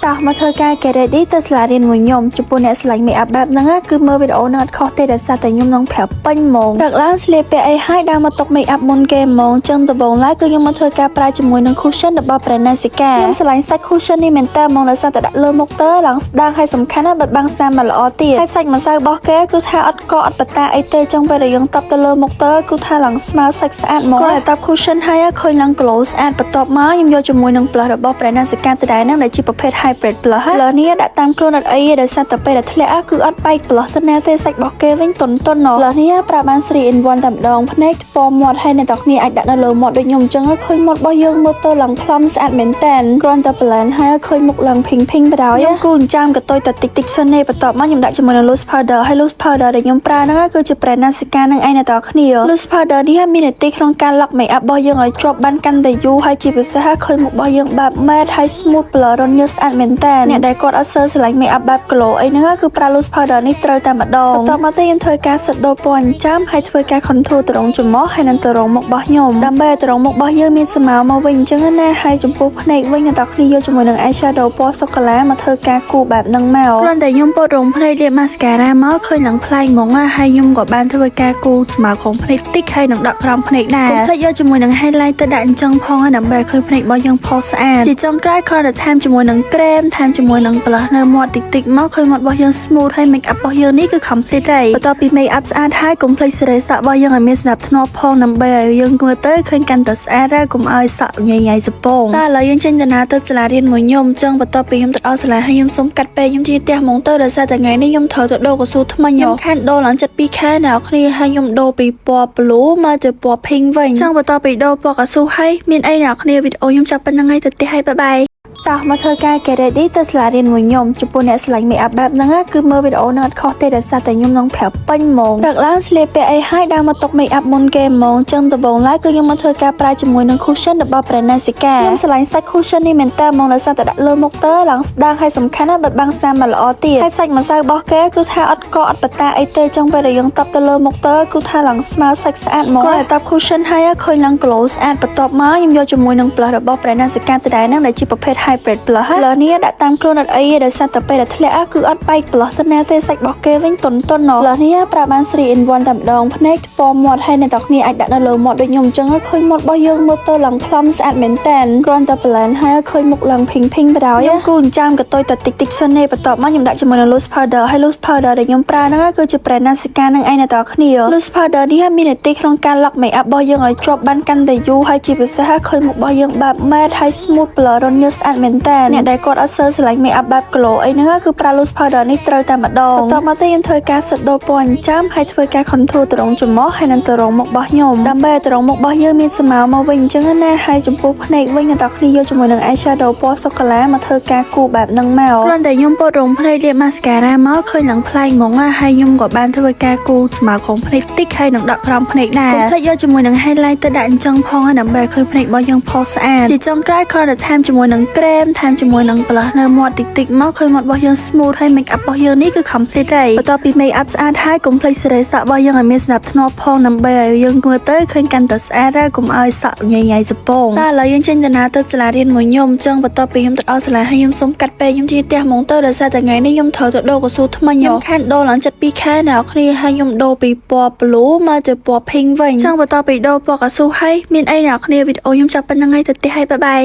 តោះមកធ្វើការ get ready ទៅសាលារៀនមួយខ្ញុំចំពោះអ្នកឆ្លាញ់ make up បែបហ្នឹងគឺមើលវីដេអូនឹងអត់ខុសទេដោយសារតែខ្ញុំនឹងប្រាប់ពេញហ្មងរកឡើងស្លៀកពាក់អីហើយដើរមកតុក make up មុនគេហ្មងចឹងដំបូងឡើយគឺខ្ញុំមកធ្វើការប្រើជាមួយនឹង cushion របស់ brand Nasica ខ្ញុំឆ្លាញ់សាច់ cushion នេះមែនតើហ្មងដោយសារតែដាក់លើមុខទៅឡើងស្ដាងហើយសំខាន់ណាស់បិទបាំងស្នាមមកល្អទៀតហើយសាច់ម្សៅរបស់គេគឺថាអត់កកអត់បតាអីទេចឹងពេលដែលយើងតបទៅលើមុខទៅគឺថាឡើងស្មើសាច់ស្អាតហ្មងគាត់តប cushion ហើយឃើញឡើង glow ស្អាតបន្ទាប់មកខ្ញុំយកជាមួយនឹង blush របស់ brand Nasica ទៅដែរហ្នឹងដែលជាប្រភេទ hybrid blush ហើយលើនេះដាក់តាមខ្លួនអត់អីទេដោយសារតែពេលដែលធ្លាក់គឺអត់បែក blush ទៅណាទេសាច់របស់គេវិញទន់ៗលើនេះប្រើបាន 3 in 1 តែម្ដងភ្នែកពណ៌មាត់ហើយអ្នកទាំងគ្នាអាចដាក់នៅលើមាត់ដូចខ្ញុំអញ្ចឹងឃើញមាត់របស់យើងមើលទៅឡើងខ្លំស្អាតមែនតើគ្រាន់តែ blend ហើយឃើញមុខឡើង pink បណ្ដោយគូអញ្ចាំកតុយតែតិចសិនទេបន្ទាប់មកខ្ញុំដាក់ជាមួយនឹង loose powder ហើយ loose powder ដែលខ្ញុំប្រើហ្នឹងគឺជា brand Nasica នឹងឯងអ្នកទាំងគ្នា loose powder នេះមានន័យទីក្នុងការ lock make up របស់យើងឲ្យជាប់បានកាន់តែយូរហើយជាពិសេសឃើញមុខរបស់យើងបែប matte ហើយ smooth blur រញើសស្អាតមែនតើអ្នកដែលគាត់អត់សូវស្រឡាញ់ make up បែប glow អីហ្នឹងគឺប្រើ loose powder នេះត្រូវតែម្ដងបន្ទាប់មកទៀតខ្ញុំធ្វើការសិតដូរពណ៌អញ្ចាំហើយធ្វើការ contour ទៅរងច្រមុះហើយនឹងទៅរងមុខរបស់ខ្ញុំដើម្បីឲ្យទៅរងមុខរបស់យើងមានស្មៅមកវិញអញ្ចឹងណាហើយចំពោះភ្នែកវិញអ្នកទាំងគ្នាយកជាមួយនឹង eyeshadow ពណ៌សូកូឡាមកធ្វើការគូបែបហ្នឹងមកគ្រាន់តែខ្ញុំពត់រងភ្នែកលាប mascara មកឃើញឡើងប្លែកហ្មងហើយខ្ញុំក៏បានធ្វើការគូស្មៅក្នុងភ្នែកតិចហើយនឹងដកក្រោមភ្នែកដែរកុំភ្លេចយកជាមួយនឹង highlight ទៅដាក់អញ្ចឹងផងដើម្បីឲ្យឃើញភ្នែករបស់យើងផុសស្អាតជាចុងក្រោយគ្រាន់តែថែមជាមួយនឹង krem ថែមជាមួយនឹង blush នៅមាត់តិចមកឃើញមាត់របស់យើង smooth ហើយ make up របស់យើងនេះគឺ complete ហើយបន្ទាប់ពី make up ស្អាតហើយកុំភ្លេចសេរីសក់របស់យើងឲ្យមានសណ្ដាប់ធ្នាប់ផងដើម្បីឲ្យយើងមើលទៅឃើញកាន់តែស្អាតហើយកុំឲ្យសក់ញ៉ៃសពងតែឥឡូវយើងចេញដំណើរទៅសាលារៀនមួយខ្ញុំអញ្ចឹងបន្ទាប់ពីខ្ញុំទៅដល់សាលាហើយខ្ញុំសុំកាត់ពេកខ្ញុំជិះផ្ទះហ្មងទៅដោយសារតែថ្ងៃនេះខ្ញុំត្រូវទៅដូរកៅស៊ូថ្មីខ្ញុំខានដូរឡើងចិត្ត 2k អ្នកគ្នាហើយខ្ញុំដូរពីពណ៌ blue មកទៅពណ៌ pink វិញអញ្ចឹងបន្ទាប់ពីដូរពណ៌កៅស៊ូហើយមានអីអ្នកគ្នាវីដេអូខ្ញុំចាប់ប៉ុណ្្នឹងហើយទៅផ្ទះហើយបាយបាយតោះមកធ្វើការ get ready ទៅសាលារៀនមួយខ្ញុំចំពោះអ្នកឆ្លាញ់ make up បែបហ្នឹងគឺមើលវីដេអូនឹងអត់ខុសទេដោយសារតែខ្ញុំនឹងប្រាប់ពេញហ្មងរកឡើងស្លៀកពាក់អីហើយដើរមកតុក make up មុនគេហ្មងចឹងដំបូងឡើយគឺខ្ញុំមកធ្វើការប្រើជាមួយនឹង cushion របស់ brand Nasica ខ្ញុំឆ្លាញ់សាច់ cushion នេះមែនតើហ្មងដោយសារតែដាក់លើមុខទៅឡើងស្ដាងហើយសំខាន់ណាស់បិទបាំងស្នាមមកល្អទៀតហើយសាច់ម្សៅរបស់គេគឺថាអត់កកអត់បតាអីទេចឹងពេលដែលយើងតបទៅលើមុខទៅគឺថាឡើងស្មើសាច់ស្អាតហ្មងគាត់តប cushion ហើយឃើញឡើង glow ស្អាតបន្ទាប់មកខ្ញុំយកជាមួយនឹង blush របស់ brand Nasica ទៅដែរហ្នឹងដែលជាប្រភេទ hybrid blush នេះដាក់តាមខ្លួនអត់អីទេដោយសារតែពេលដែលធ្លាក់គឺអត់បែក blush ទៅណាទេសាច់របស់គេវិញទន់លើនេះប្រើបាន 3 in 1 តែម្ដងភ្នែកពណ៌មាត់ហើយអ្នកទាំងគ្នាអាចដាក់នៅលើមាត់ដូចខ្ញុំអញ្ចឹងឃើញមាត់របស់យើងមើលទៅឡើងខ្លំស្អាតមែនតើគ្រាន់តែ blend ហើយឃើញមុខឡើង pink បណ្ដោយគូអញ្ចាំកតុយតែតិចសិនទេបន្ទាប់មកខ្ញុំដាក់ជាមួយនឹង loose powder ហើយ loose powder ដែលខ្ញុំប្រើហ្នឹងគឺជា brand Nasica នឹងឯងអ្នកទាំងគ្នា loose powder នេះមានន័យទីក្នុងការ lock make up របស់យើងឲ្យជាប់បានកាន់តែយូរហើយជាពិសេសឃើញមុខរបស់យើងបែប matte ហើយ smooth blur រញើសស្អាតមែនតើអ្នកដែលគាត់អត់សូវស្រឡាញ់ make up បែប glow អីហ្នឹងគឺប្រើ loose powder នេះត្រូវតែម្ដងបន្ទាប់មកទៀតខ្ញុំធ្វើការសិតដូរពណ៌អញ្ចាំហើយធ្វើការ contour ទៅរងច្រមុះហើយនឹងទៅរងមុខរបស់ខ្ញុំដើម្បីឲ្យទៅរងមុខរបស់យើងមានស្មៅមកវិញអញ្ចឹងណាហើយចំពោះភ្នែកវិញអ្នកទាំងគ្នាយកជាមួយនឹង eyeshadow ពណ៌សូកូឡាមកធ្វើការគូបែបហ្នឹងមកគ្រាន់តែខ្ញុំពត់រងភ្នែកលាប mascara មកឃើញឡើងប្លែកហ្មងហើយខ្ញុំក៏បានធ្វើការគូស្មៅក្នុងភ្នែកតិចហើយនឹងដកក្រោមភ្នែកដែរកុំភ្លេចយកជាមួយនឹង highlight ទៅដាក់អញ្ចឹងផងដើម្បីឲ្យឃើញភ្នែករបស់យើងផុសស្អាតជាចុងក្រោយគ្រាន់តែថែមជាមួយនឹង krem ថែមជាមួយនឹង blush នៅមាត់តិចមកឃើញមាត់របស់យើង smooth ហើយ make up របស់យើងនេះគឺ complete ហើយបន្ទាប់ពី make up ស្អាតហើយកុំភ្លេចសេរីសក់របស់យើងឲ្យមានសណ្ដាប់ធ្នាប់ផងដើម្បីឲ្យយើងមើលទៅឃើញកាន់តែស្អាតហើយកុំឲ្យសក់ញ៉ៃសពងតែឥឡូវយើងចេញដំណើរទៅសាលារៀនមួយខ្ញុំអញ្ចឹងបន្ទាប់ពីខ្ញុំទៅដល់សាលាហើយខ្ញុំសុំកាត់ពេកខ្ញុំជិះផ្ទះហ្មងទៅដោយសារតែថ្ងៃនេះខ្ញុំត្រូវទៅដូរកៅស៊ូថ្មីខ្ញុំខានដូរឡើងចិត្ត 2k អ្នកគ្នាហើយខ្ញុំដូរពីពណ៌ blue មកទៅពណ៌ pink វិញអញ្ចឹងបន្ទាប់ពីដូរពណ៌កៅស៊ូហើយមានអីអ្នកគ្នាវីដេអូខ្ញុំចាប់ប៉ុណ្្នឹងហើយទៅផ្ទះហើយបាយបាយ